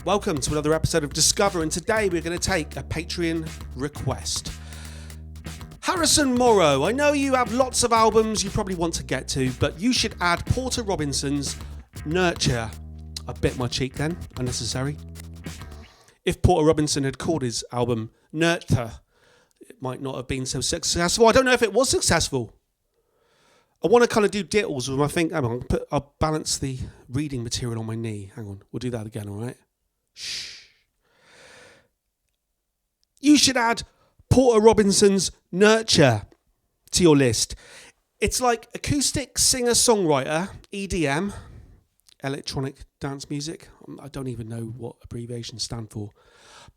Welcome to another episode of Discover, and today we're going to take a Patreon request. Harrison Morrow, I know you have lots of albums you probably want to get to, but you should add Porter Robinson's Nurture. I bit my cheek then, unnecessary. If Porter Robinson had called his album Nurture, it might not have been so successful. I don't know if it was successful. I want to kind of do diddles with my thing. Hang on, I'll balance the reading material on my knee. Hang on, we'll do that again, all right? Shh. You should add Porter Robinson's Nurture to your list. It's like acoustic singer-songwriter, EDM, electronic dance music. I don't even know what abbreviations stand for.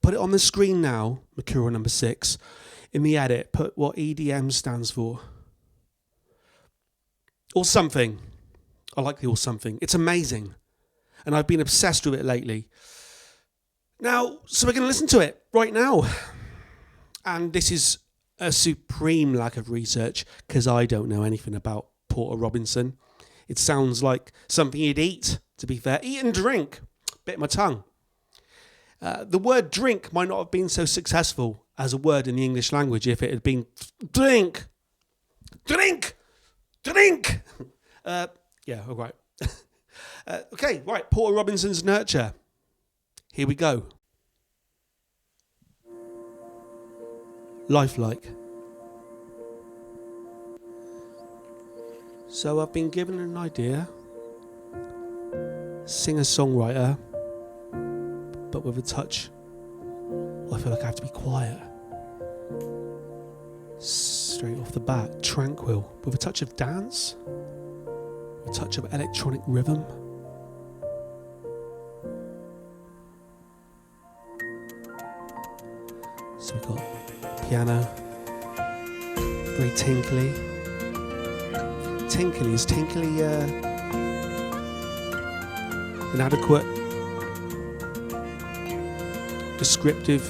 Put it on the screen now, Mercurial number 6. In the edit, put what EDM stands for. Or something. I like the or something. It's amazing. And I've been obsessed with it lately. Now, so we're going to listen to it right now. And this is a supreme lack of research because I don't know anything about Porter Robinson. It sounds like something you'd eat, to be fair. Eat and drink. Bit my tongue. The word drink might not have been so successful as a word in the English language if it had been drink. Drink. Drink. Yeah, all right. Okay, right. Porter Robinson's Nurture. Here we go. Lifelike. So I've been given an idea. Singer-songwriter, but with a touch. I feel like I have to be quiet. Straight off the bat, tranquil, with a touch of dance, a touch of electronic rhythm. So we've got piano, very tinkly. Is tinkly inadequate, descriptive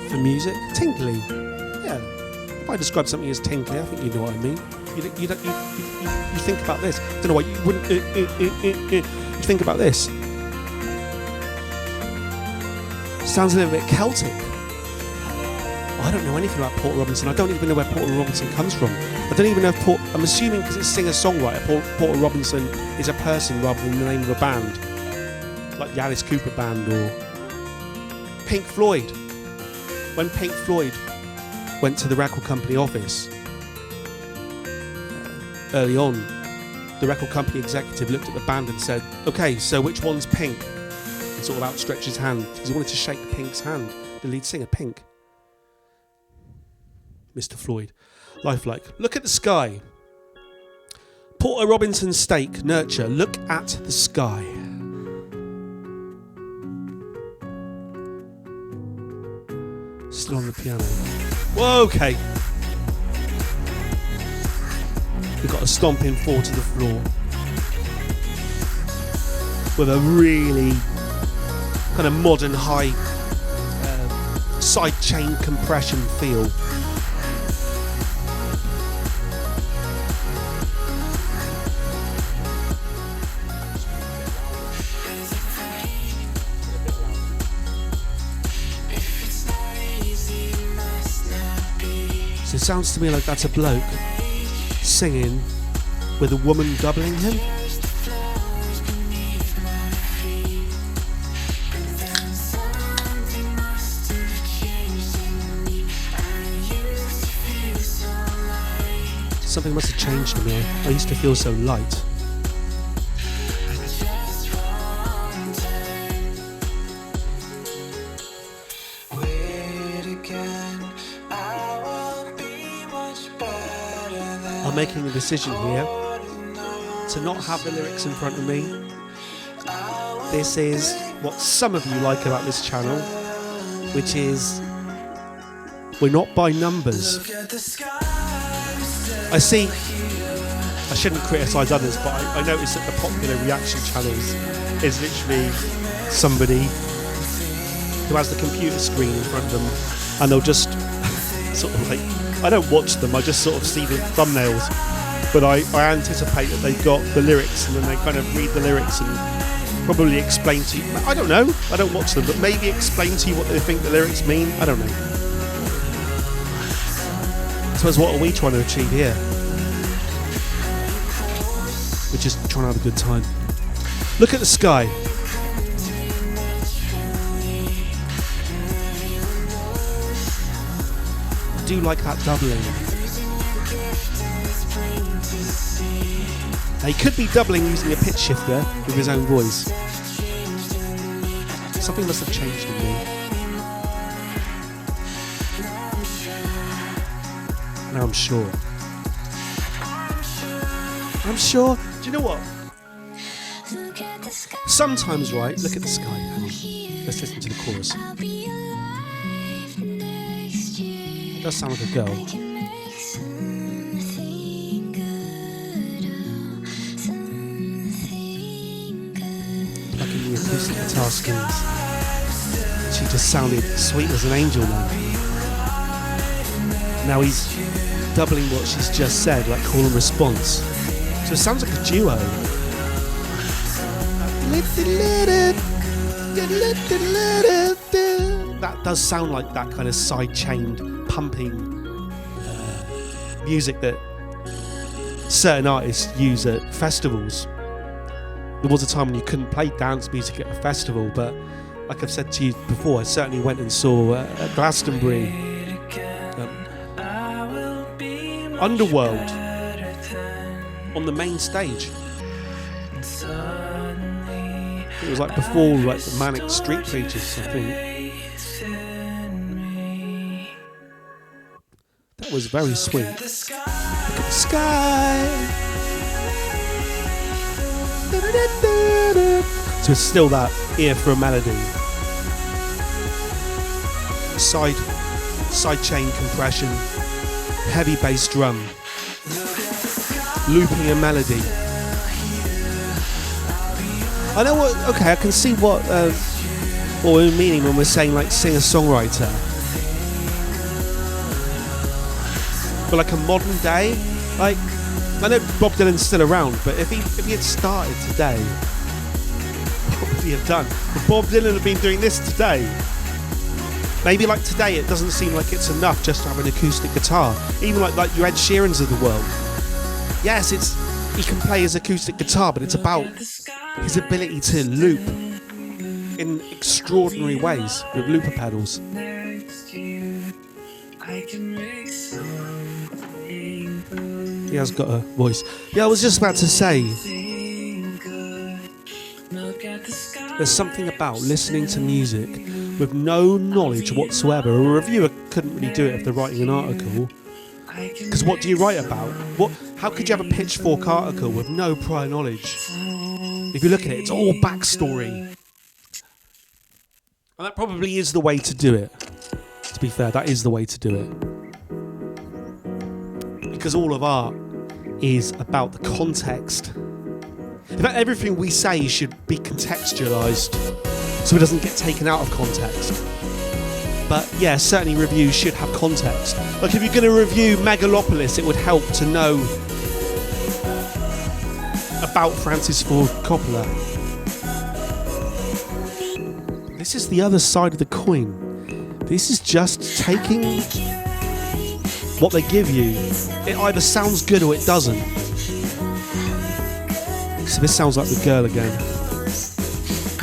for music? Tinkly, yeah. If I describe something as tinkly, I think you know what I mean. You think about this. I don't know why you wouldn't. You think about this. Sounds a little bit Celtic. I don't know anything about Porter Robinson. I don't even know where Porter Robinson comes from. I don't even know if I'm assuming because it's singer-songwriter, Porter Robinson is a person rather than the name of a band. Like the Alice Cooper Band or Pink Floyd. When Pink Floyd went to the record company office, early on, the record company executive looked at the band and said, okay, so which one's Pink? And sort of outstretched his hand because he wanted to shake Pink's hand, the lead singer, Pink. Mr. Floyd. Lifelike. Look at the sky. Porter Robinson's Steak, Nurture. Look at the sky. Still on the piano. Whoa, okay. We've got a stomping 4 to the floor. With a really kind of modern high side chain compression feel. So it sounds to me like that's a bloke singing with a woman doubling him. Something must have changed in me. I used to feel so light. I'm making a decision here to not have the lyrics in front of me. This is what some of you like about this channel, which is we're not by numbers. I see, I shouldn't criticise others, but I notice that the popular reaction channels is literally somebody who has the computer screen in front of them and they'll just sort of like, I don't watch them, I just sort of see the thumbnails, but I anticipate that they've got the lyrics and then they kind of read the lyrics and probably explain to you. I don't know. I don't watch them, but maybe explain to you what they think the lyrics mean. I don't know. I suppose what are we trying to achieve here? We're just trying to have a good time. Look at the sky. I do like that doubling. Now, he could be doubling using a pitch shifter with his own voice. Something must have changed in me. Now I'm sure. I'm sure. Do you know what? Sometimes, right, look at the sky. Hang on. Let's listen to the chorus. It does sound like a girl. Plucking the acoustic guitar strings. She just sounded sweet as an angel now. Now he's doubling what she's just said, like call and response. So it sounds like a duo. That does sound like that kind of side-chained, pumping music that certain artists use at festivals. There was a time when you couldn't play dance music at a festival, but like I've said to you before, I certainly went and saw at Glastonbury Underworld on the main stage. It was like before like the Manic Street Preachers, I think. That was very sweet. Look at the sky. So it's still that ear for a melody. Side chain compression, heavy bass drum, looping a melody. I know what. Okay, I can see what we're meaning when we're saying like singer-songwriter. But like a modern day, like I know Bob Dylan's still around, but if he had started today, what would he have done? Would Bob Dylan have been doing this today? Maybe like today, it doesn't seem like it's enough just to have an acoustic guitar. Even like your Ed Sheerans of the world. Yes, he can play his acoustic guitar, but it's about his ability to loop in extraordinary ways with looper pedals. He has got a voice. Yeah, I was just about to say, there's something about listening to music with no knowledge whatsoever. A reviewer couldn't really do it if they're writing an article. Because what do you write about? How could you have a Pitchfork article with no prior knowledge? If you look at it, it's all backstory. And that probably is the way to do it. To be fair, that is the way to do it. Because all of art is about the context. In fact, everything we say should be contextualised so it doesn't get taken out of context. But yeah, certainly reviews should have context. Like if you're going to review Megalopolis, it would help to know about Francis Ford Coppola. This is the other side of the coin. This is just taking what they give you. It either sounds good or it doesn't. So this sounds like the girl again.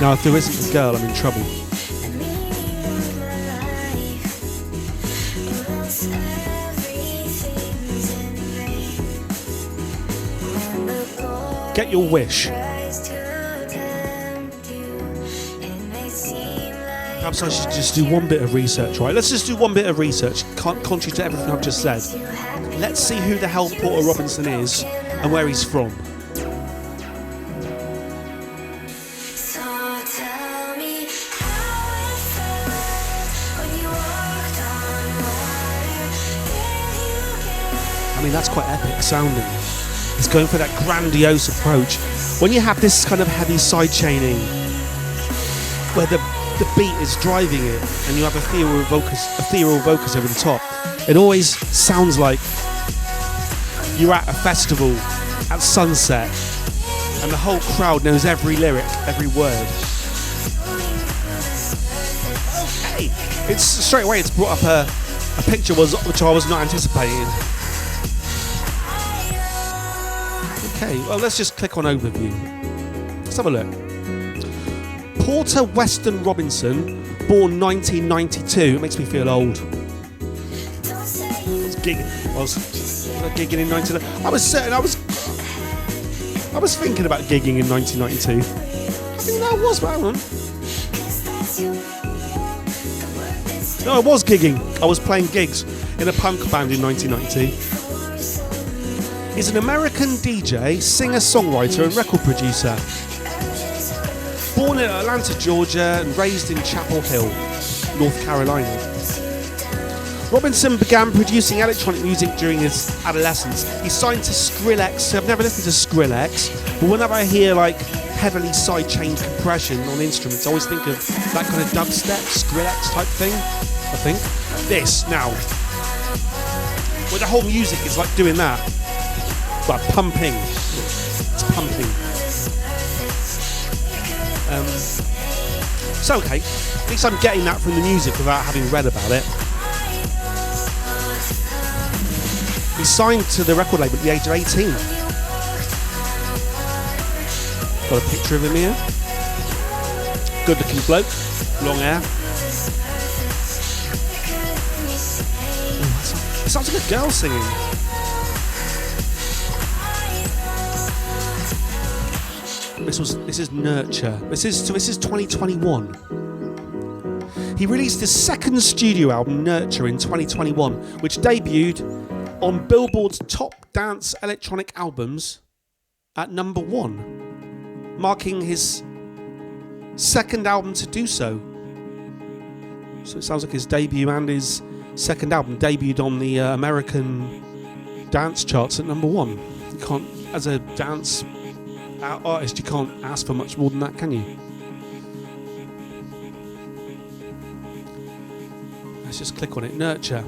Now if there isn't the girl, I'm in trouble. Get your wish. Perhaps I should just do one bit of research, right? Let's just do one bit of research, contrary to everything I've just said. Let's see who the hell Porter Robinson is and where he's from. I mean, that's quite epic sounding. It's going for that grandiose approach. When you have this kind of heavy side chaining, where the beat is driving it, and you have ethereal vocals over the top, it always sounds like you're at a festival at sunset, And the whole crowd knows every lyric, every word. Okay. It's straight away, it's brought up a picture which I was not anticipating. Okay, well, let's just click on overview. Let's have a look. Porter Weston Robinson, born 1992. It makes me feel old. I was gigging in 1990. I was thinking about gigging in 1992. I think that was, but hang on. No, I was gigging. I was playing gigs in a punk band in 1992. He's an American DJ, singer, songwriter, and record producer. Born in Atlanta, Georgia, and raised in Chapel Hill, North Carolina. Robinson began producing electronic music during his adolescence. He signed to Skrillex. I've never listened to Skrillex, but whenever I hear like heavily sidechain compression on instruments, I always think of that kind of dubstep, Skrillex type thing. I think this now, where the whole music is like doing that, like pumping. It's pumping. So okay, at least I'm getting that from the music without having read about it. He signed to the record label at the age of 18. Got a picture of him here. Good looking bloke, long hair. Ooh, it sounds like a girl singing. This is Nurture. This is 2021. He released his second studio album, Nurture, in 2021, which debuted on Billboard's top dance electronic albums at number 1, marking his second album to do so. So it sounds like his debut and his second album debuted on the American dance charts at number 1. You can't, as a dance artist, you can't ask for much more than that, can you? Let's just click on it. Nurture.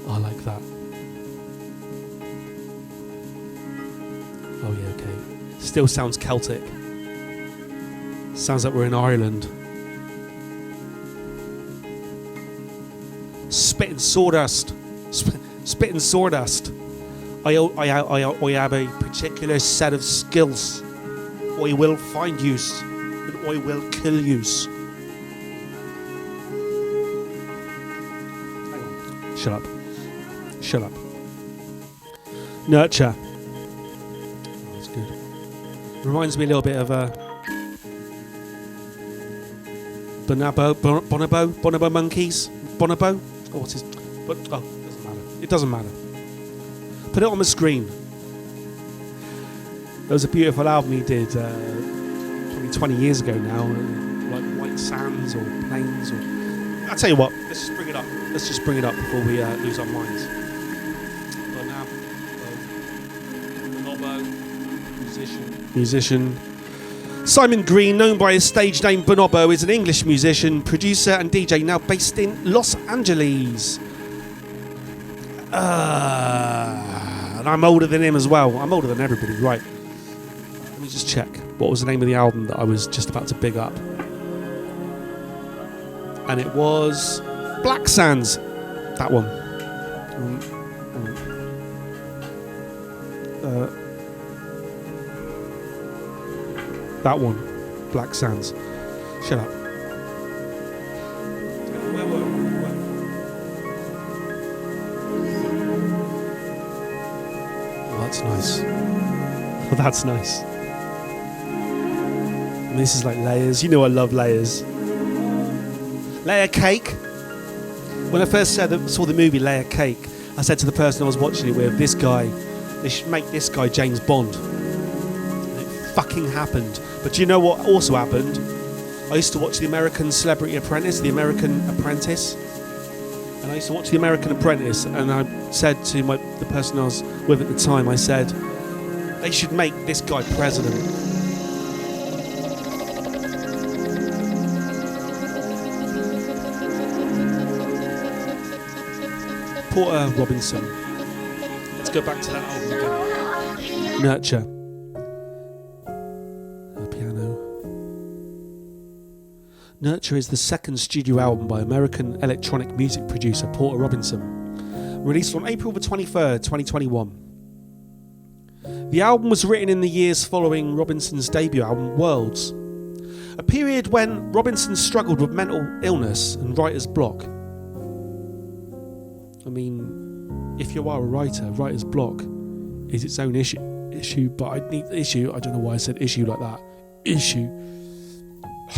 I like that. Oh yeah, okay. Still sounds Celtic. Sounds like we're in Ireland. Spitting sawdust. Spitting sawdust. I have a particular set of skills. I will find use and I will kill use. Shut up. Shut up. Nurture. That's good. Reminds me a little bit of Bonobo Monkeys. Bonobo? Oh, what's his? But oh, doesn't matter. It doesn't matter. Put it on the screen. There was a beautiful album he did probably 20 years ago now, like White Sands or Plains. Or I'll tell you what. Let's just bring it up. Let's just bring it up before we lose our minds. Bonobo, musician. Simon Green, known by his stage name Bonobo, is an English musician, producer and DJ now based in Los Angeles. And I'm older than him as well. I'm older than everybody, right. Let me just check. What was the name of the album that I was just about to big up? And it was Black Sands. That one. That one. Black Sands. Shut up. Oh, that's nice. Oh, that's nice. And this is like layers. You know I love layers. Layer Cake. When I first saw the movie Layer Cake, I said to the person I was watching it with, they should make this guy James Bond. And it fucking happened. But do you know what also happened? I used to watch The American Celebrity Apprentice, and I used to watch The American Apprentice, and I said to the person I was with at the time, I said, they should make this guy president. Porter Robinson. Let's go back to that album again. Nurture. Piano. Nurture is the second studio album by American electronic music producer Porter Robinson, released on April the 23rd, 2021. The album was written in the years following Robinson's debut album, Worlds, a period when Robinson struggled with mental illness and writer's block. I mean, if you are a writer, writer's block is its own issue, but I need issue. I don't know why I said issue like that. Issue.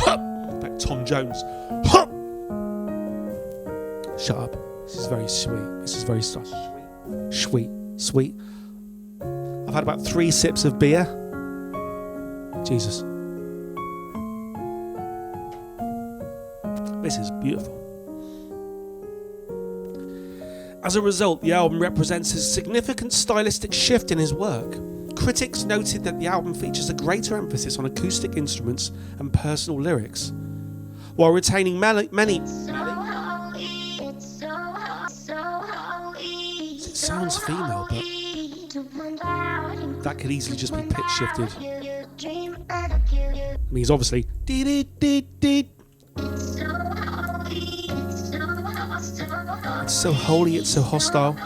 Like Tom Jones. Shut up. This is very sweet. This is very sweet. I've had about 3 sips of beer. Jesus. This is beautiful. As a result, the album represents a significant stylistic shift in his work. Critics noted that the album features a greater emphasis on acoustic instruments and personal lyrics, while retaining many. It sounds female, but that could easily just be pitch shifted. I mean, he's obviously It's so holy, it's so hostile.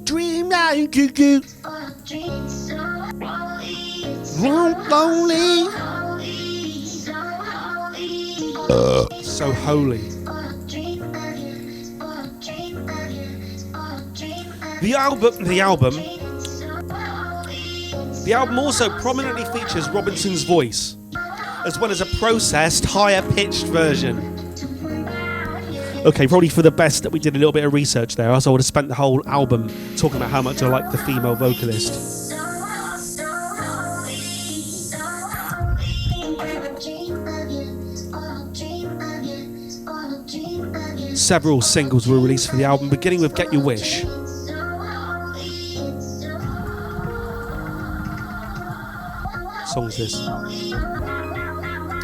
Dream like you do. Lonely. So holy. The album also prominently features Robinson's voice, as well as a processed, higher-pitched version. Okay, probably for the best that we did a little bit of research there, else I would have spent the whole album talking about how much I like the female vocalist. Several singles were released for the album, beginning with Get Your Wish. What song is this?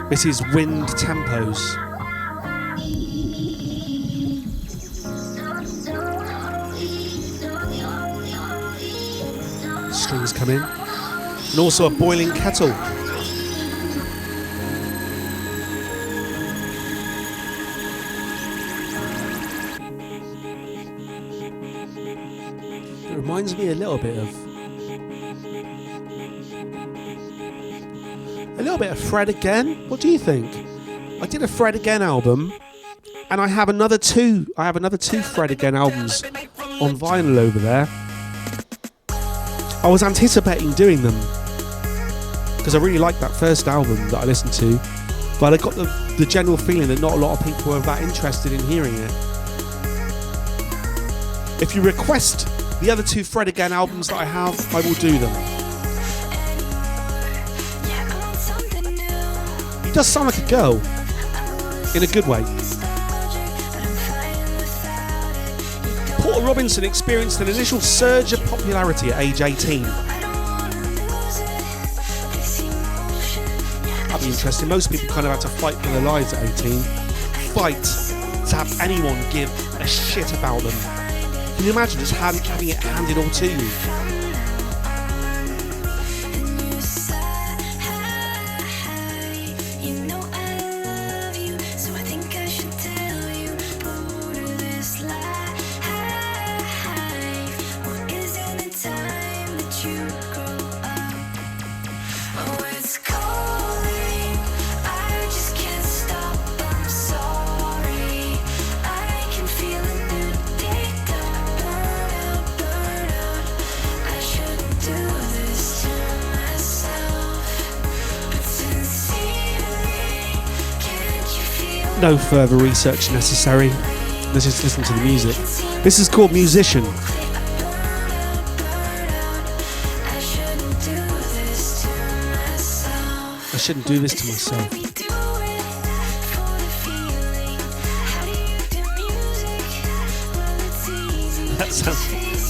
This is Wind Tempos. Strings come in. And also a boiling kettle. It reminds me a little bit of Fred Again. What do you think? I did a Fred Again album, and I have another two Fred Again albums on vinyl over there. I was anticipating doing them because I really liked that first album that I listened to, but I got the general feeling that not a lot of people were that interested in hearing it. If you request the other 2 Fred Again albums that I have, I will do them. He does sound like a girl, in a good way. Porter Robinson experienced an initial surge of popularity at age 18. That'd be interesting. Most people kind of had to fight for their lives at 18. Fight to have anyone give a shit about them. Can you imagine just having it handed all to you? No further research necessary. Let's just listen to the music. This is called Musician. I shouldn't do this to myself.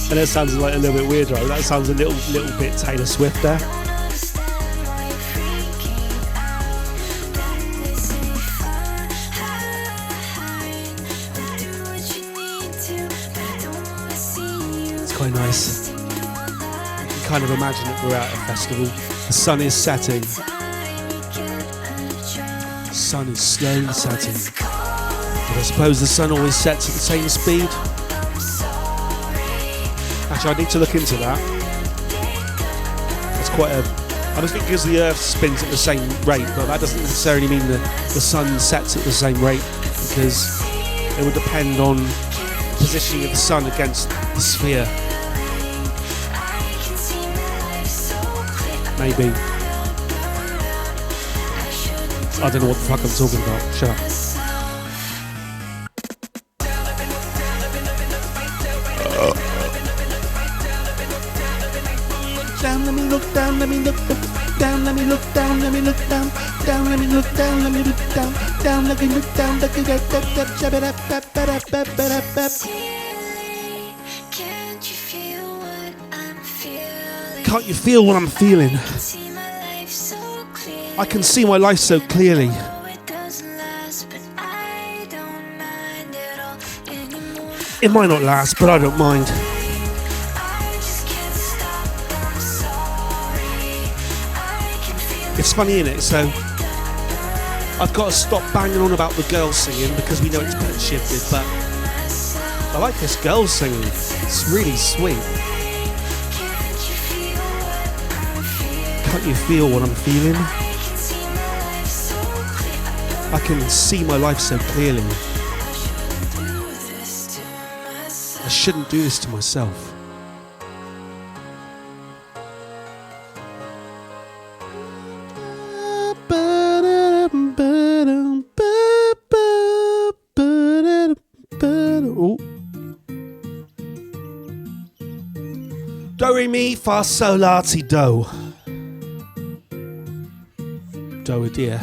That sounds like a little bit weird, right? That sounds a little bit Taylor Swift there. quite nice. You can kind of imagine that we're at a festival. The sun is setting. The sun is slowly setting. But I suppose the sun always sets at the same speed. Actually, I need to look into that. That's quite a... I don't think because the Earth spins at the same rate, but that doesn't necessarily mean that the sun sets at the same rate, because it would depend on the positioning of the sun against the sphere. Maybe. I don't know what the fuck I'm talking about. Shut up. Down, let me look down, let me look down, let me look down, let me look down, down, let me look down, let me look down, down, let me look down, let me look down, can't you feel what I'm feeling? I can see my life so clearly. It might not last, but I don't mind. It's funny, innit? So I've got to stop banging on about the girls singing because we know it's been shifted, but I like this girl singing. It's really sweet. Can't you feel what I'm feeling? I can see my life so clearly. I shouldn't do this to myself. Do, re, mi, fa, sol, la, ti, do. Do, a deer.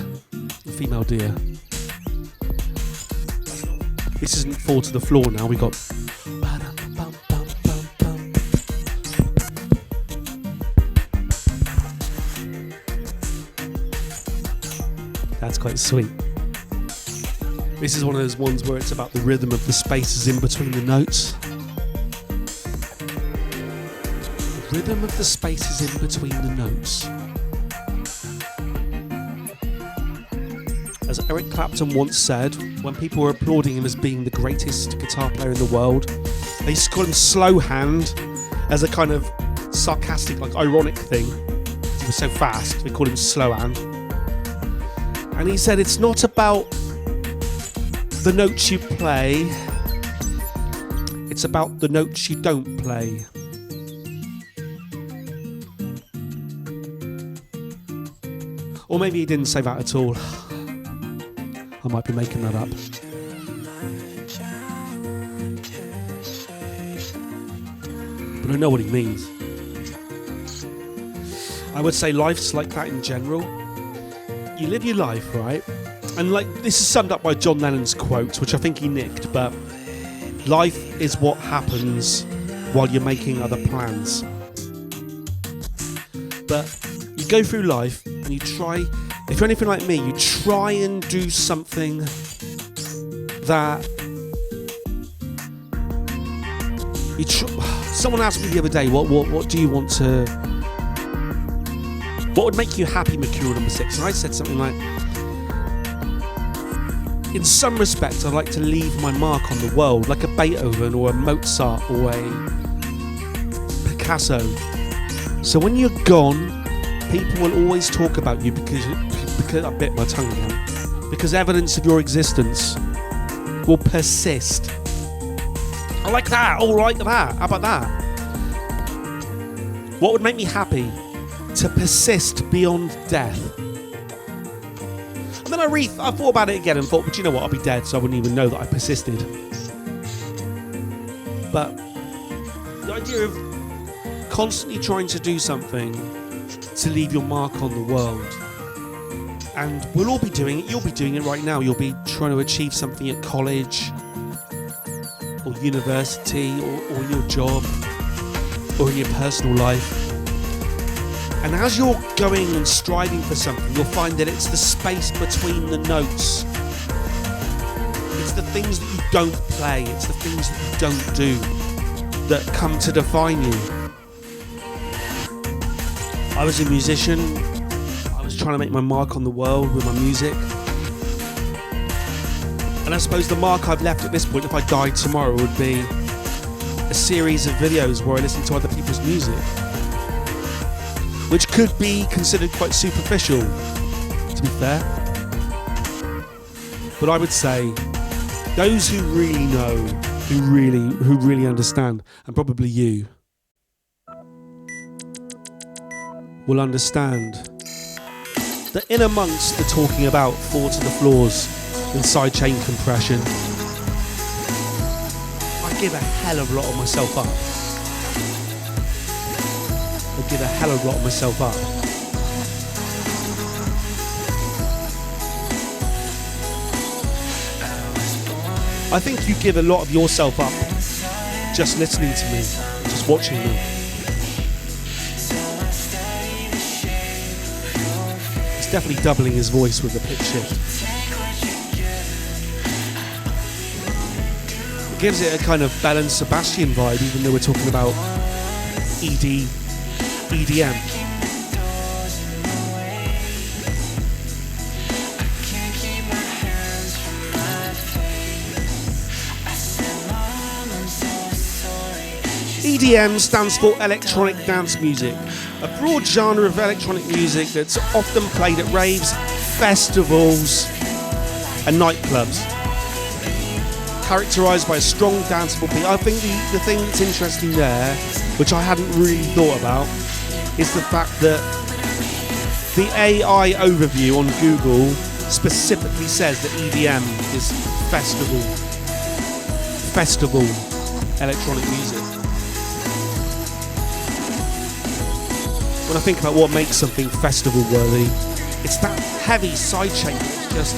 A female deer. This isn't fall to the floor now. We got... That's quite sweet. This is one of those ones where it's about the rhythm of the spaces in between the notes. The rhythm of the spaces in between the notes. As Eric Clapton once said, when people were applauding him as being the greatest guitar player in the world, they used to call him Slow Hand as a kind of sarcastic, like ironic thing. He was so fast, they called him Slow Hand. And he said it's not about the notes you play, it's about the notes you don't play. Or maybe he didn't say that at all. I might be making that up. But I know what he means. I would say life's like that in general. You live your life, right? And like this is summed up by John Lennon's quote, which I think he nicked, but life is what happens while you're making other plans. But you go through life and you try, if you're anything like me, you try and do something that someone asked me the other day, what do you want to, what would make you happy, Mercurial number 6? And I said something like, in some respects, I'd like to leave my mark on the world, like a Beethoven or a Mozart or a Picasso. So when you're gone, people will always talk about you because I bit my tongue again. Because evidence of your existence will persist. I like that. All right, that. How about that? What would make me happy? To persist beyond death. And then I thought about it again and thought, but you know what? I'll be dead, so I wouldn't even know that I persisted. But the idea of constantly trying to do something to leave your mark on the world, and we'll all be doing it. You'll be doing it right now. You'll be trying to achieve something at college or university or your job or in your personal life. And as you're going and striving for something, you'll find that it's the space between the notes. It's the things that you don't play. It's the things that you don't do. that come to define you. I was a musician. I was trying to make my mark on the world with my music. And I suppose the mark I've left at this point, if I died tomorrow, would be a series of videos where I listen to other people's music, which could be considered quite superficial, to be fair. But I would say those who really know, who really understand, and probably you, will understand that in amongst the talking about four to the floors and sidechain compression, I give a hell of a lot of myself up. I give a hell of a lot of myself up. I think you give a lot of yourself up just listening to me, just watching me. It's definitely doubling his voice with the pitch shift. It gives it a kind of Belle Sebastian vibe, even though we're talking about EDM. EDM stands for electronic dance music, a broad genre of electronic music that's often played at raves, festivals and nightclubs. Characterised by a strong danceable beat. I think the thing that's interesting there, which I hadn't really thought about, is the fact that the AI overview on Google specifically says that EDM is festival electronic music. When I think about what makes something festival worthy, it's that heavy sidechain that's just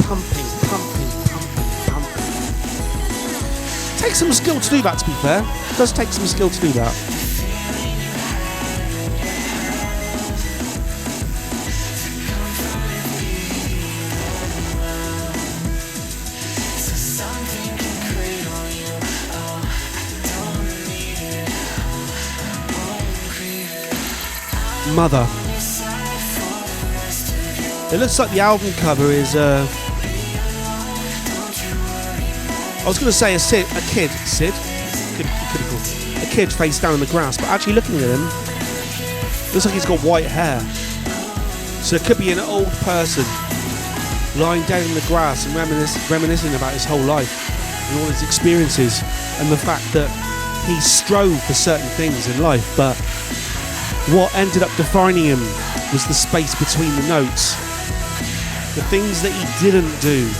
pumping. It takes some skill to do that, to be fair. It does take some skill to do that. Mother. It looks like the album cover is I was going to say a kid face down in the grass, but actually looking at him, looks like he's got white hair. So it could be an old person lying down in the grass and reminiscing about his whole life and all his experiences and the fact that he strove for certain things in life, but what ended up defining him was the space between the notes. The things that he didn't do,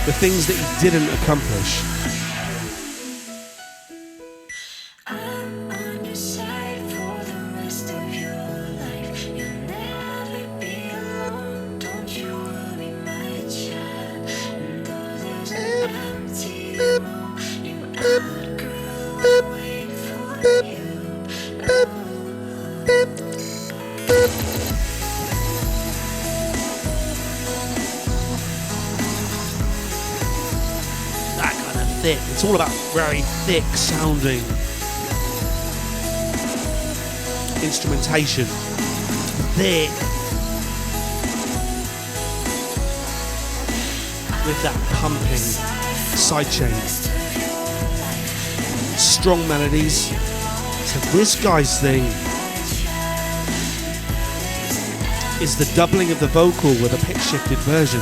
the things that he didn't accomplish. It's all about very thick sounding instrumentation. Thick. With that pumping sidechain. Strong melodies. So this guy's thing is the doubling of the vocal with a pitch shifted version.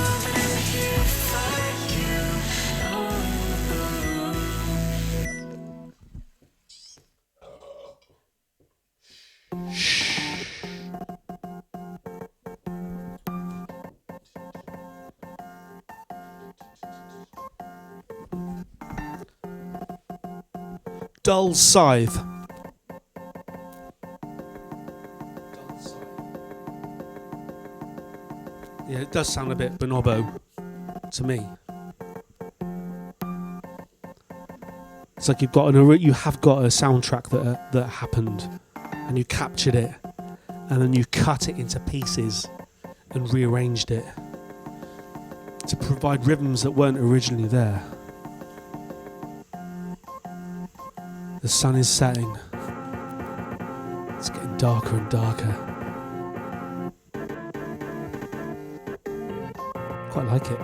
Dull Scythe. Yeah, it does sound a bit bonobo to me. It's like you have got a soundtrack that happened, and you captured it, and then you cut it into pieces and rearranged it to provide rhythms that weren't originally there. The sun is setting. It's getting darker and darker. Quite like it.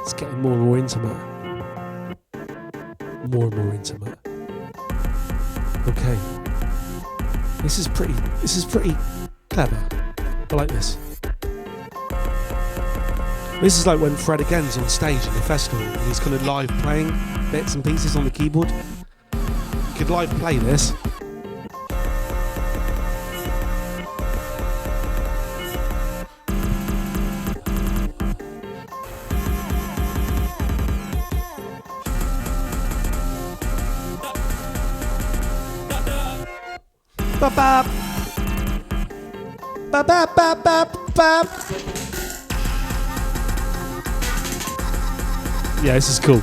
It's getting more and more intimate. More and more intimate. Okay. This is pretty clever. I like this. This is like when Fred Again's on stage in the festival and he's kind of live playing bits and pieces on the keyboard. You could live play this. Ba-bap. Ba-bap-bap-bap-bap. Yeah, this is cool.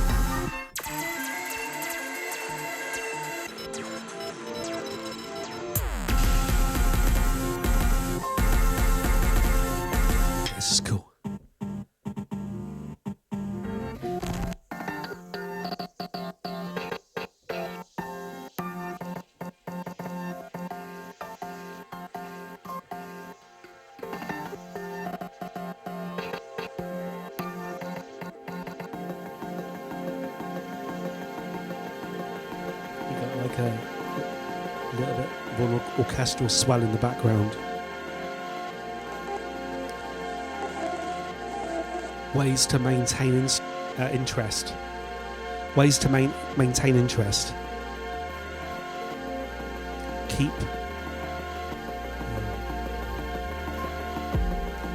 This is cool. A little bit of an orchestral swell in the background. Ways to maintain interest. Ways to maintain interest. Keep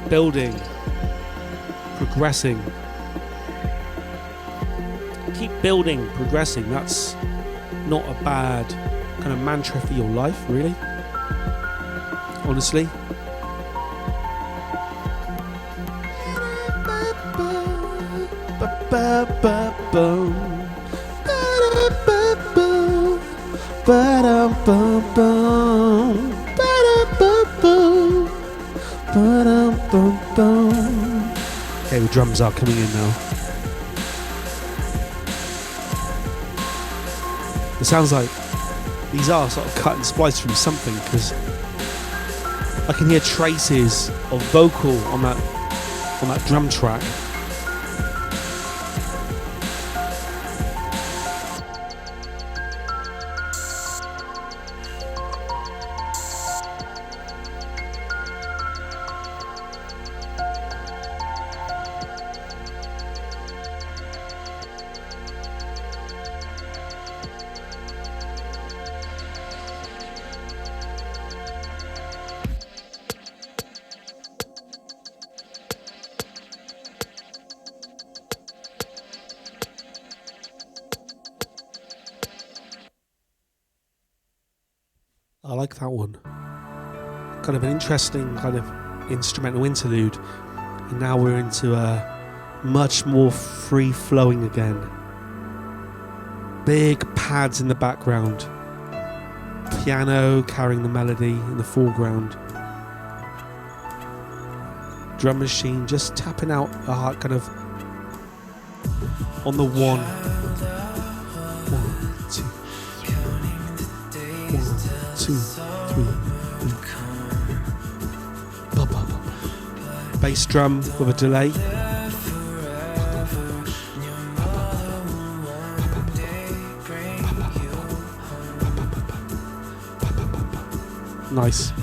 building, progressing. Keep building, progressing. That's not a bad kind of mantra for your life, really. Honestly. Okay, the drums are coming in now. It sounds like these are sort of cut and spliced from something, because I can hear traces of vocal on that drum track. I like that one. Kind of an interesting kind of instrumental interlude. And now we're into a much more free-flowing again. Big pads in the background. Piano carrying the melody in the foreground. Drum machine just tapping out a heart kind of on the one. 1, 2, 1, 2, 3. Bass drum with a delay. Nice.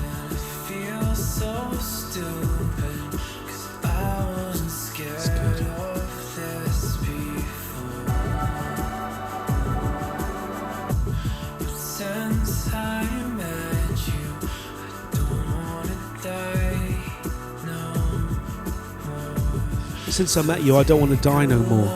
Since I met you, I don't want to die no more.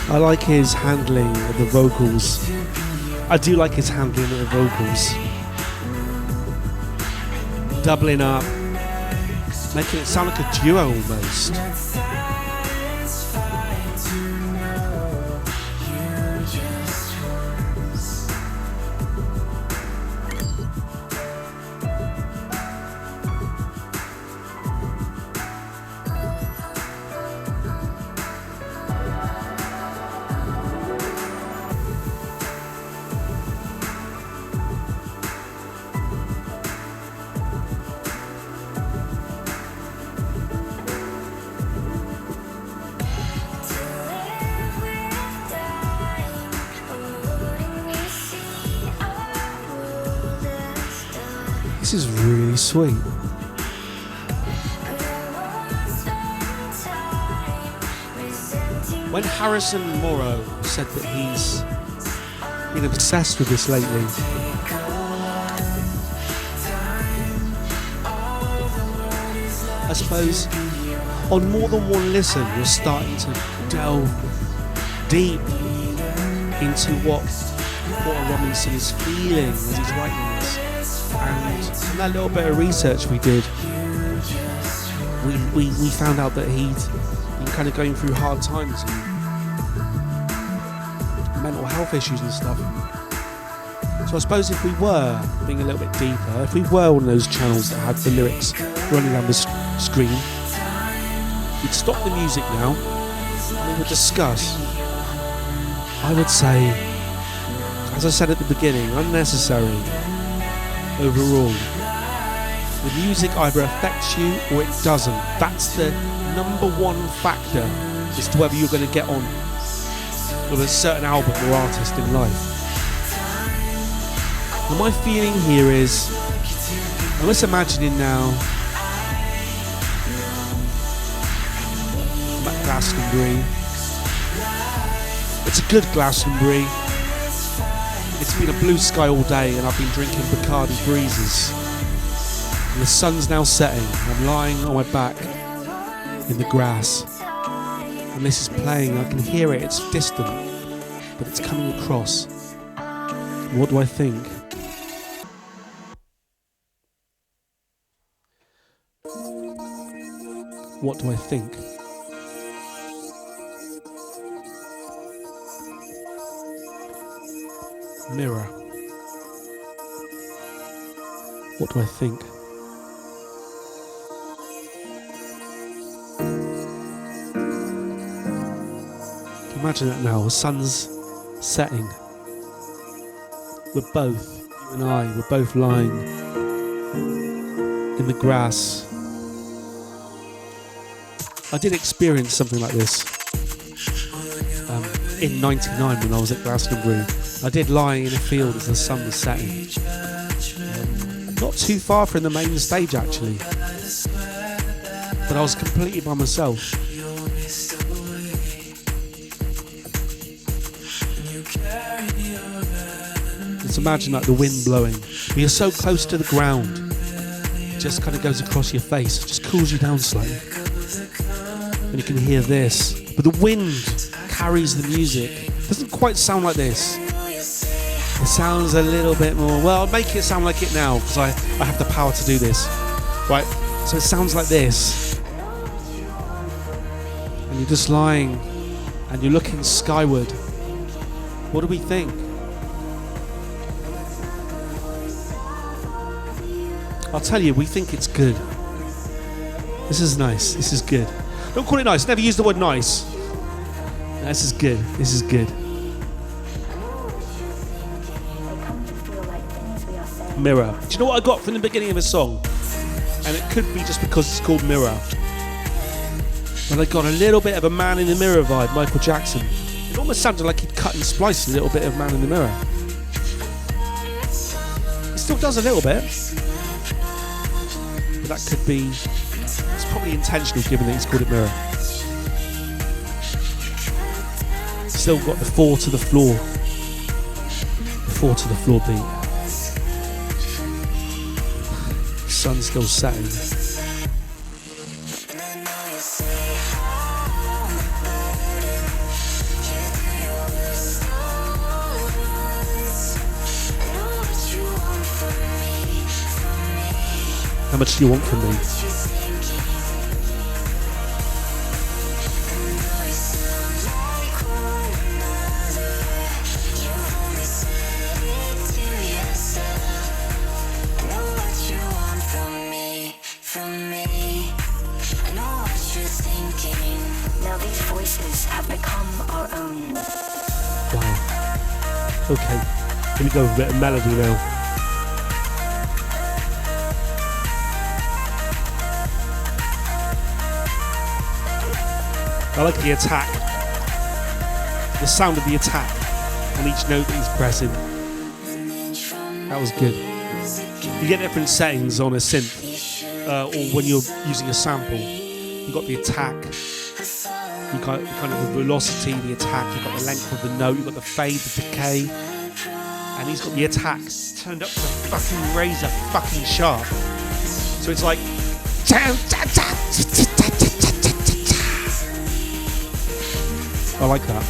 I like his handling of the vocals. I do like his handling of the vocals. Doubling up, making it sound like a duo almost. This is really sweet. When Harrison Morrow said that he's been obsessed with this lately, I suppose on more than one listen you're starting to delve deep into what Robinson is feeling as he's writing this. And from that little bit of research we did, we found out that he'd been kind of going through hard times and mental health issues and stuff. So I suppose if we were being a little bit deeper, if we were one of those channels that had the lyrics running down the screen, we'd stop the music now and we would discuss. I would say, as I said at the beginning, unnecessary overall. The music either affects you or it doesn't. That's the number one factor as to whether you're going to get on with a certain album or artist in life. And my feeling here is, I'm just imagining now I'm at Glastonbury. It's a good Glastonbury. It's been a blue sky all day and I've been drinking Bacardi Breezes. And the sun's now setting. I'm lying on my back in the grass. And this is playing. I can hear it. It's distant. But it's coming across. What do I think? What do I think? Mirror. What do I think? Imagine it now, the sun's setting. We're both, you and I, we're both lying in the grass. I did experience something like this in '99 when I was at Glastonbury. I did lie in a field as the sun was setting. Not too far from the main stage actually. But I was completely by myself. Just imagine like the wind blowing. But you're so close to the ground. It just kind of goes across your face. It just cools you down slightly. And you can hear this. But the wind carries the music. It doesn't quite sound like this. It sounds a little bit more, well, I'll make it sound like it now because I have the power to do this. Right, so it sounds like this. And you're just lying and you're looking skyward. What do we think? I'll tell you, we think it's good. This is nice, this is good. Don't call it nice, never use the word nice. This is good, this is good. Mirror. Do you know what I got from the beginning of the song? And it could be just because it's called Mirror. But I got a little bit of a Man in the Mirror vibe, Michael Jackson. It almost sounded like he'd cut and spliced a little bit of Man in the Mirror. He still does a little bit. But that could be, it's probably intentional given that he's called it Mirror. Still got the 4 to the floor. The 4 to the floor beat. Sun's still setting. How much do you want from me? Wow. Okay, here we go with a bit of melody now. I like the attack, the sound of the attack on each note that he's pressing. That was good. You get different settings on a synth, or when you're using a sample. You've got the attack, you got kind of the velocity, the attack, you've got the length of the note, you've got the fade, the decay, and he's got the attack turned up to fucking razor fucking sharp. So it's like, I like that.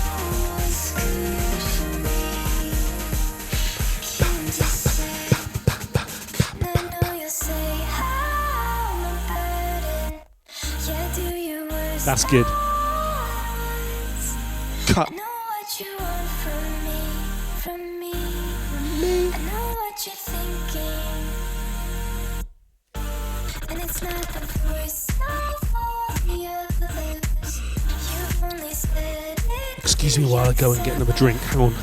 That's good. Cut. Excuse me while I go and get another drink. Hang on.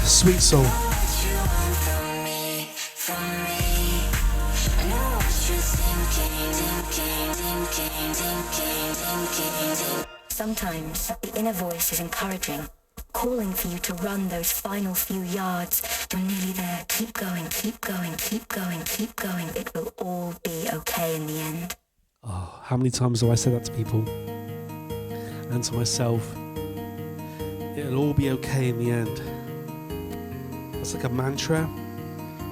Sweet soul. Sometimes the inner voice is encouraging, calling for you to run those final few yards. You're nearly there. Keep going, keep going, keep going, keep going. It will all be okay in the end. Oh, how many times have I said that to people and to myself? It'll all be okay in the end. It's like a mantra.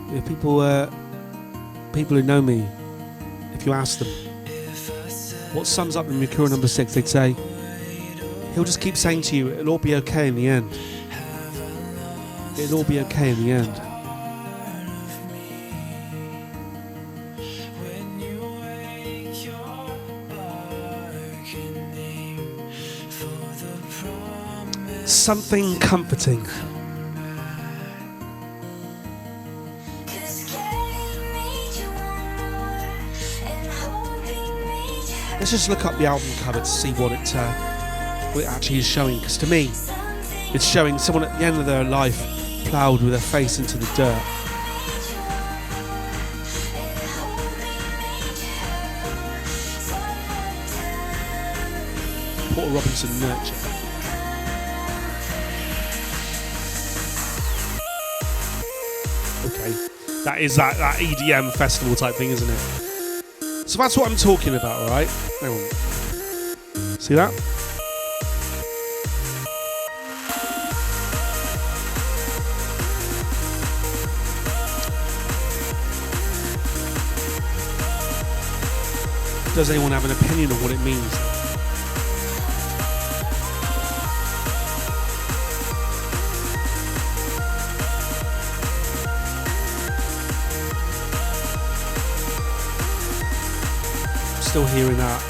If people who know me, if you ask them what sums up in Mercurial number 6, they'd say, he'll just keep saying to you, it'll all be okay in the end. It'll all be okay in the end. Something comforting. Let's just look up the album cover to see what it actually is showing. Because to me, it's showing someone at the end of their life ploughed with their face into the dirt. Porter Robinson Nurture. Okay, that is that EDM festival type thing, isn't it? So that's what I'm talking about, right? Hang on. See that? Does anyone have an opinion on what it means? Still hearing that.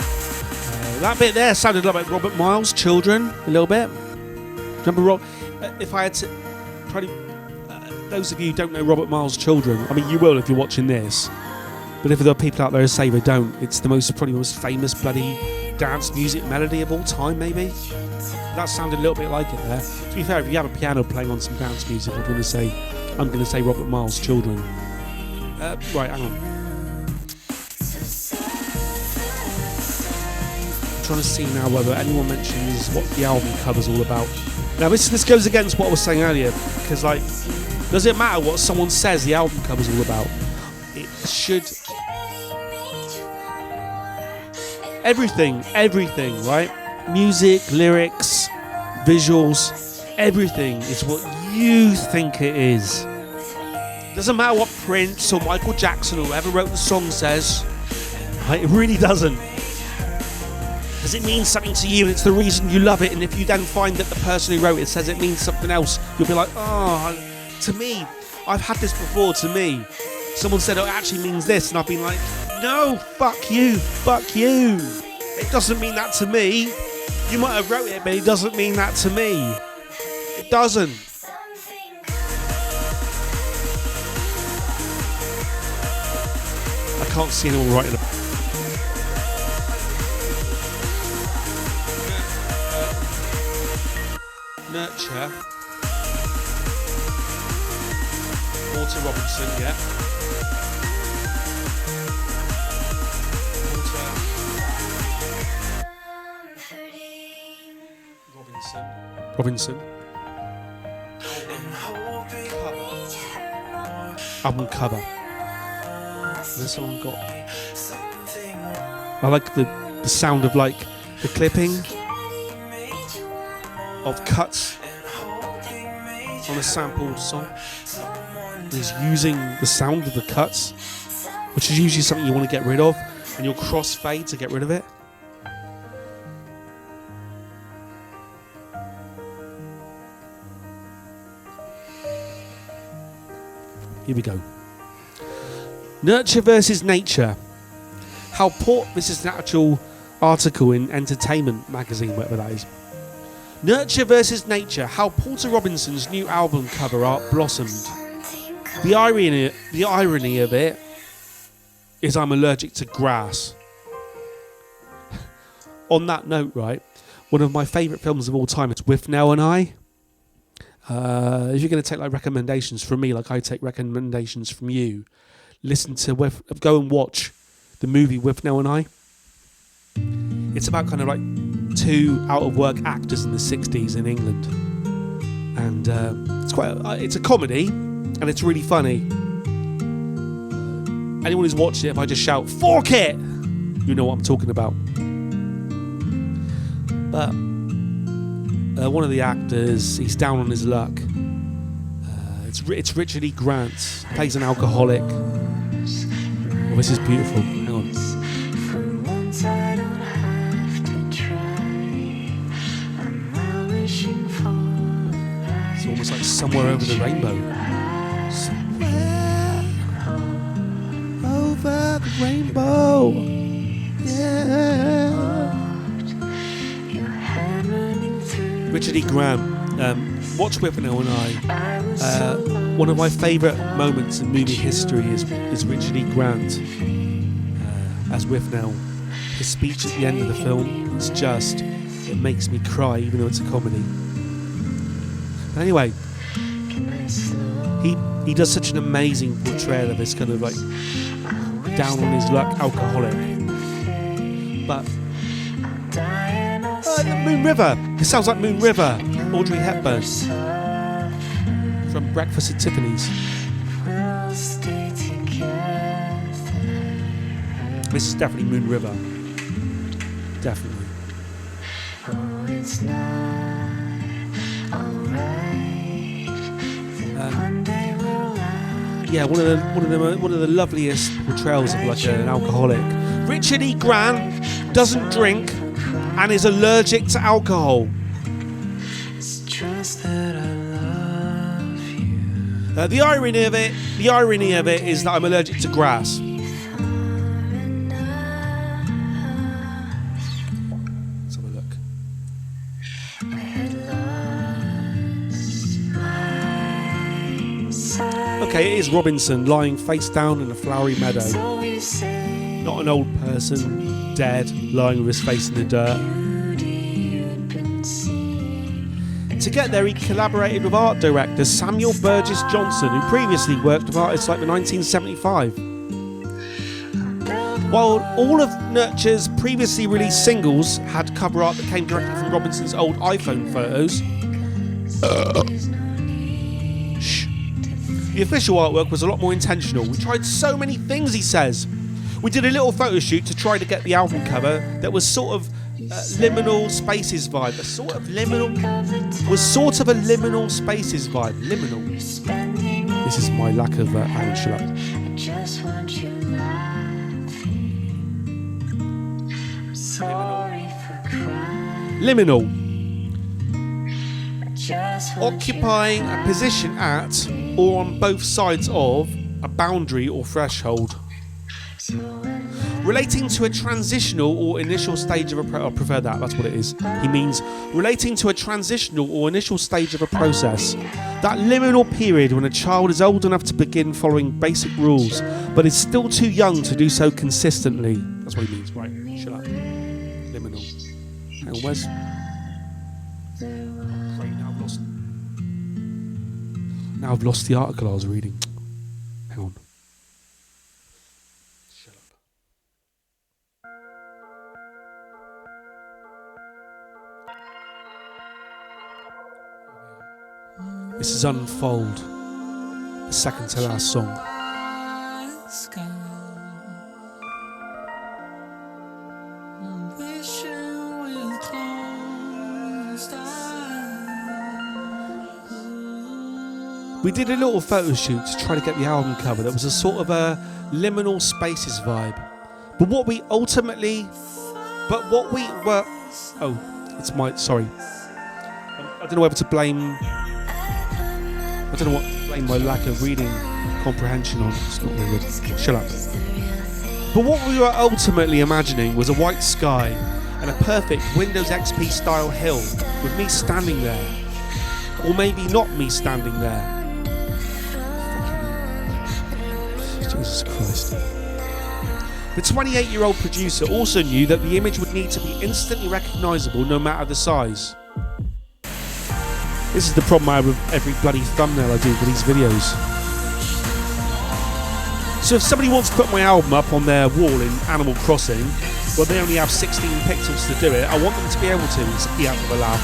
That bit there sounded like Robert Miles, Children, a little bit. Remember Rob? If I had to, probably those of you who don't know Robert Miles, Children. I mean, you will if you're watching this. But if there are people out there who say they don't, it's probably the most famous bloody dance music melody of all time, maybe. That sounded a little bit like it there. To be fair, if you have a piano playing on some dance music, I'm going to say Robert Miles, Children. Right, hang on. Trying to see now whether anyone mentions what the album cover's all about. Now this goes against what I was saying earlier, because like, does it matter what someone says the album cover's all about? It should. Everything, right? Music, lyrics, visuals, everything is what you think it is. Doesn't matter what Prince or Michael Jackson or whoever wrote the song says. Right? It really doesn't. Because it means something to you, and it's the reason you love it. And if you then find that the person who wrote it says it means something else, you'll be like, oh, to me, I've had this before. To me, someone said, oh, it actually means this, and I've been like, no, fuck you. It doesn't mean that to me. You might have wrote it, but it doesn't mean that to me. It doesn't. I can't see anyone writing a... Nurture. Walter Robinson, yeah. Robinson. Album cover. There's someone got. I like the sound of like the clipping of cuts on a sampled song. He's using the sound of the cuts, which is usually something you want to get rid of, and you'll crossfade to get rid of it. Here we go. Nurture versus nature. This is an actual article in Entertainment magazine, whatever that is. Nurture versus nature. How Porter Robinson's new album cover art blossomed. The irony of it is I'm allergic to grass. On that note, right, one of my favourite films of all time, it's Withnail and I. If you're going to take like recommendations from me, like I take recommendations from you, go and watch the movie Withnail and I. It's about kind of like two out-of-work actors in the 60s in England, and it's a comedy, and it's really funny. Anyone who's watched it, if I just shout "fork it," you know what I'm talking about. But one of the actors, he's down on his luck. It's Richard E. Grant, plays an alcoholic. Oh, this is beautiful. Hang on. It's almost like Somewhere Over the Rainbow. Somewhere over the rainbow. Yeah. Richard E. Grant. Watch Withnail and I. One of my favourite moments in movie history is Richard E. Grant as Withnail. His speech at the end of the film is it makes me cry, even though it's a comedy. Anyway, he does such an amazing portrayal of this kind of like down on his luck alcoholic. But Moon River. It sounds like Moon River. Audrey Hepburn from Breakfast at Tiffany's. This is definitely Moon River. Definitely. One of the loveliest portrayals of like an alcoholic. Richard E. Grant doesn't drink and is allergic to alcohol. The irony of it is that I'm allergic to grass. Let's have a look. Okay, it is Robinson lying face down in a flowery meadow. Not an old person, dead, lying with his face in the dirt. To get there, he collaborated with art director Samuel Burgess Johnson, who previously worked with artists like the 1975. While all of Nurture's previously released singles had cover art that came directly from Robinson's old iPhone photos, the official artwork was a lot more intentional. We tried so many things, he says. We did a little photo shoot to try to get the album cover that was sort of liminal spaces vibe. Was sort of a liminal spaces vibe. Liminal. This is my lack of shut up. Liminal. Occupying a position at or on both sides of a boundary or threshold. Relating to a transitional or initial stage of a I prefer that, that's what it is. He means relating to a transitional or initial stage of a process. That liminal period when a child is old enough to begin following basic rules, but is still too young to do so consistently. That's what he means, right? Shut up. Liminal. Hang on, where's... Great, now I've lost the article I was reading. Hang on. This is Unfold, the second to last song. We did a little photo shoot to try to get the album cover that was a sort of a liminal spaces vibe. But what we were... Oh, it's my... Sorry. I don't know whether to blame... I don't know what to blame my lack of reading comprehension on. It's not really good. Shut up. But what we were ultimately imagining was a white sky and a perfect Windows XP style hill with me standing there. Or maybe not me standing there. Jesus Christ. The 28-year-old producer also knew that the image would need to be instantly recognisable no matter the size. This is the problem I have with every bloody thumbnail I do for these videos. So if somebody wants to put my album up on their wall in Animal Crossing, well, they only have 16 pixels to do it, I want them to be able to. It's the out of a laugh.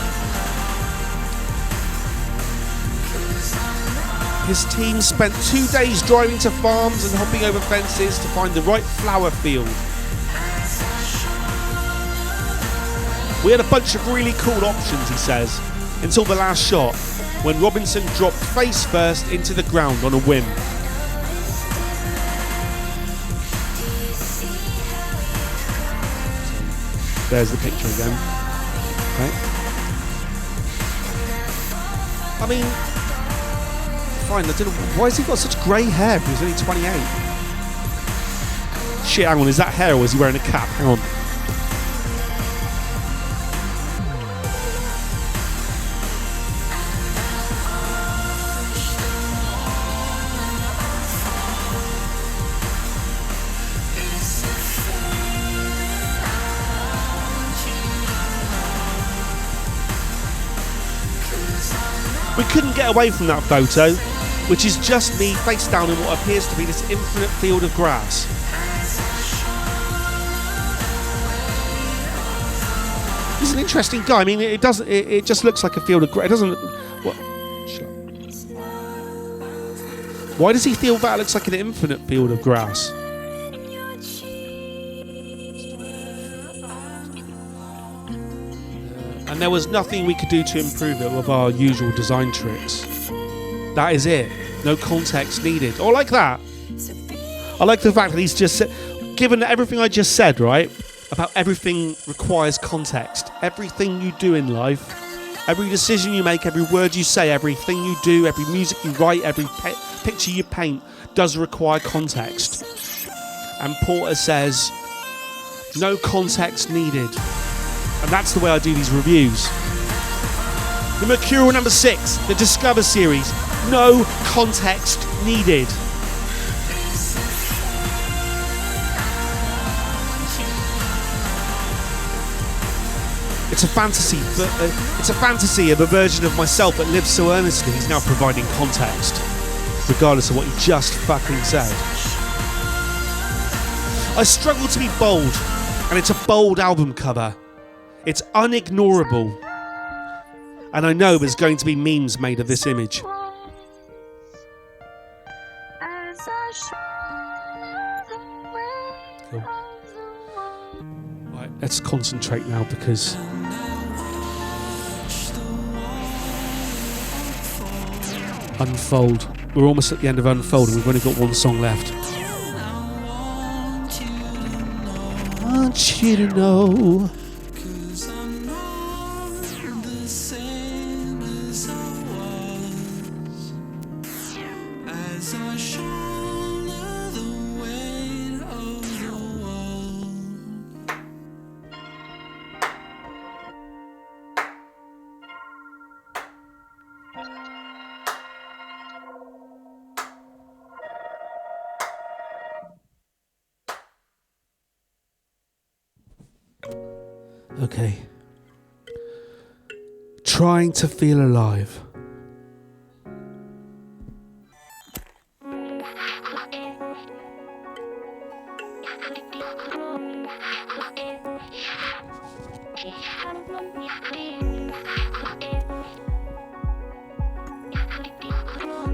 His team spent 2 days driving to farms and hopping over fences to find the right flower field. We had a bunch of really cool options, he says, until the last shot, when Robinson dropped face first into the ground on a whim. There's the picture again. Okay. I mean, fine, I don't know, why has he got such grey hair if he was only 28? Shit, hang on, is that hair or is he wearing a cap? Hang on. We couldn't get away from that photo, which is just me face down in what appears to be this infinite field of grass. He's an interesting guy. I mean, it just looks like a field of grass. It doesn't. What? Why does he feel that it looks like an infinite field of grass? And there was nothing we could do to improve it with our usual design tricks. That is it. No context needed. Or like that. I like the fact that he's just said, given everything I just said, right, about everything requires context. Everything you do in life, every decision you make, every word you say, everything you do, every music you write, every picture you paint does require context. And Porter says, no context needed. And that's the way I do these reviews. The Mercurial number 6, the Discover series. No context needed. It's a fantasy, but it's a fantasy of a version of myself that lives so earnestly he's now providing context, regardless of what he just fucking said. I struggle to be bold, and it's a bold album cover. It's unignorable. And I know there's going to be memes made of this image. Cool. Right, let's concentrate now because Unfold. We're almost at the end of Unfold and we've only got one song left. I want you to know. as I shoulder the weight of the world. Okay. Trying to feel alive.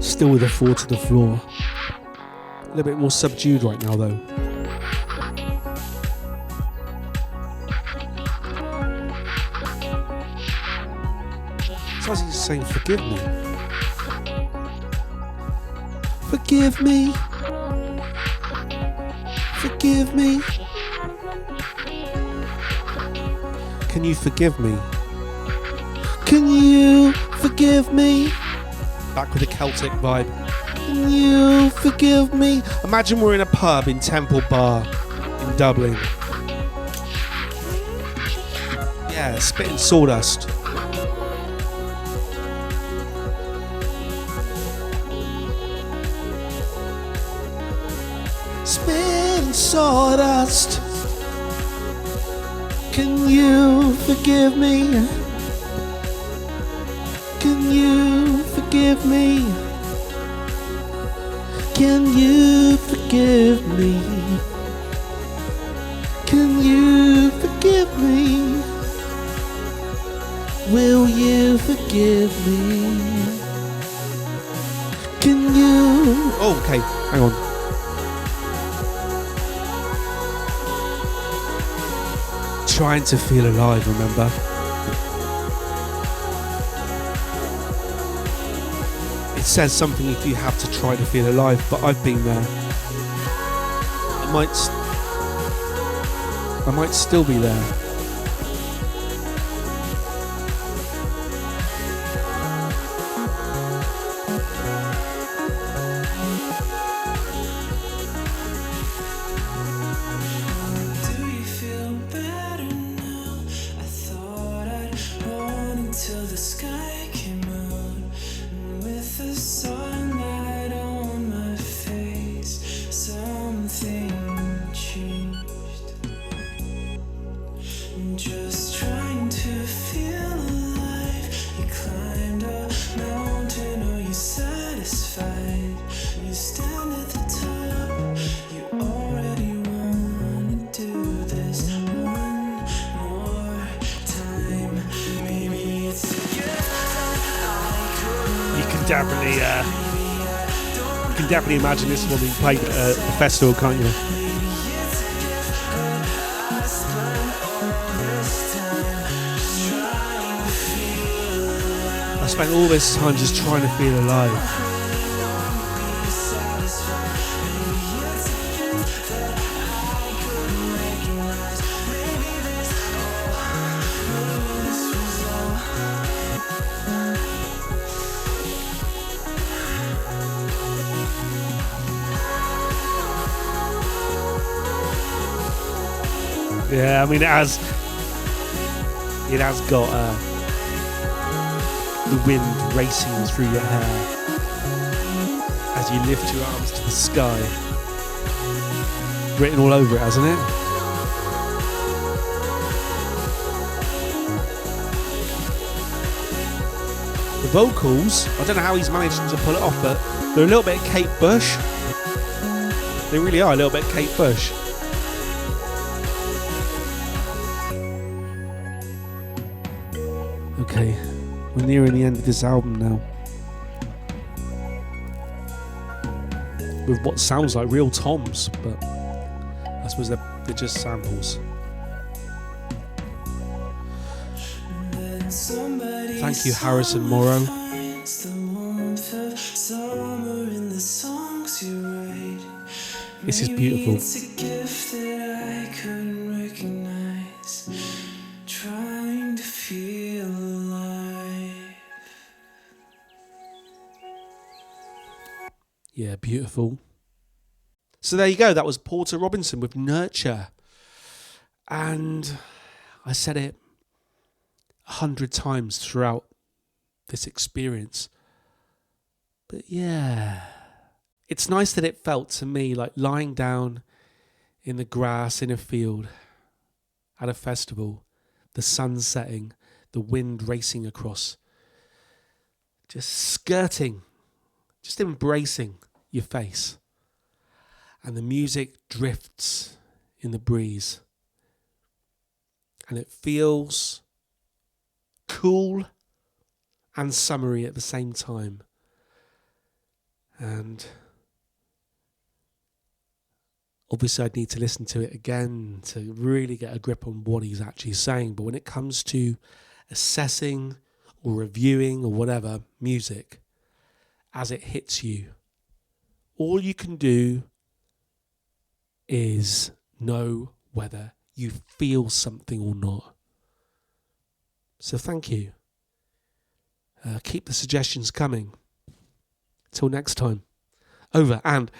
Still with a four to the floor. A little bit more subdued right now though. Sounds like he's saying forgive me. Forgive me. Forgive me. Can you forgive me? Can you forgive me? Back with a Celtic vibe. Can you forgive me? Imagine we're in a pub in Temple Bar in Dublin. Yeah, spitting sawdust. Spitting sawdust. Can you forgive me? Can you forgive me? Can you forgive me? Can you forgive me? Will you forgive me? Can you? Oh, okay, hang on. Trying to feel alive, remember? It says something if you have to try to feel alive, but I've been there. I might still be there. You can definitely imagine this one being played at a festival, can't you? I spent all this time just trying to feel alive. Yeah, I mean it has got the wind racing through your hair as you lift your arms to the sky. Written all over it, hasn't it? The vocals, I don't know how he's managed to pull it off, but they're a little bit Kate Bush. They really are a little bit Kate Bush. Okay, we're nearing the end of this album now. With what sounds like real toms, but I suppose they're just samples. Thank you, Harrison Morrow. This is beautiful. Yeah, beautiful. So there you go. That was Porter Robinson with Nurture. And I said it 100 times throughout this experience. But yeah, it's nice that it felt to me like lying down in the grass in a field at a festival, the sun setting, the wind racing across, just skirting, just embracing your face. And the music drifts in the breeze. And it feels cool and summery at the same time. And obviously I'd need to listen to it again to really get a grip on what he's actually saying. But when it comes to assessing or reviewing or whatever music, as it hits you, all you can do is know whether you feel something or not. So thank you. Keep the suggestions coming. Till next time. Over and